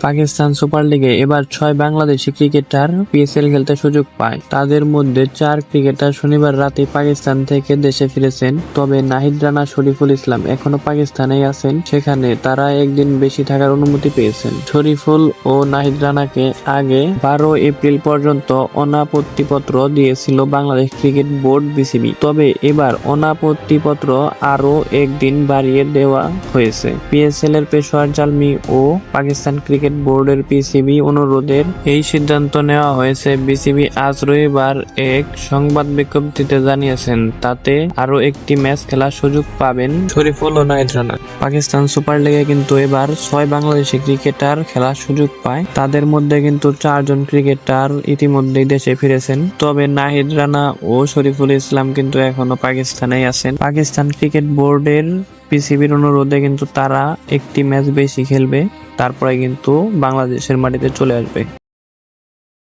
Pakistan super লিগে এবার 6 Bangladeshi cricketer PSL খেলতে সুযোগ পায়। তাদের মধ্যে 4 ক্রিকেটার শনিবার রাতে পাকিস্তান থেকে দেশে ফিরেছেন। তবে নাহিদ রানা, শরীফুল ইসলাম এখনো পাকিস্তানেই আছেন। সেখানে তারা একদিন বেশি থাকার অনুমতি পেয়েছেন। শরীফুল ও নাহিদ রানাকে আগে 12 এপ্রিল পর্যন্ত অনাপত্তিপত্র দিয়েছিল বাংলাদেশ ক্রিকেট বোর্ড বিসিবি। তবে এবার অনাপত্তিপত্র আরো একদিন বাড়িয়ে দেওয়া হয়েছে। পিএসএল এর পেশোয়ার জালমি ও পাকিস্তান ক্রিকেট বোর্ডের পিসিবি অনুরোধের এই সিদ্ধান্ত নেওয়া হয়েছে। বিসিবি আজ রবিবার এক সংবাদ বিজ্ঞপ্তিতে জানিয়েছেন, তাতে আরো একটি ম্যাচ খেলার সুযোগ পাবেন শরীফুল ও নাহিদ রানা। পাকিস্তান সুপার লিগে কিন্তু এবার 6 বাংলাদেশি ক্রিকেটার খেলার সুযোগ পায়। তাদের মধ্যে কিন্তু 4 জন ক্রিকেটার ইতিমধ্যেই দেশে ফিরেছেন। তবে নাহিদ রানা ও শরীফুল ইসলাম কিন্তু এখনো পাকিস্তানেই আছেন। পাকিস্তান ক্রিকেট বোর্ডের পিসিবির অনুরোধে কিন্তু তারা একটি ম্যাচ বেশি খেলবে, তারপরে কিন্তু বাংলাদেশের মাটিতে চলে আসবে।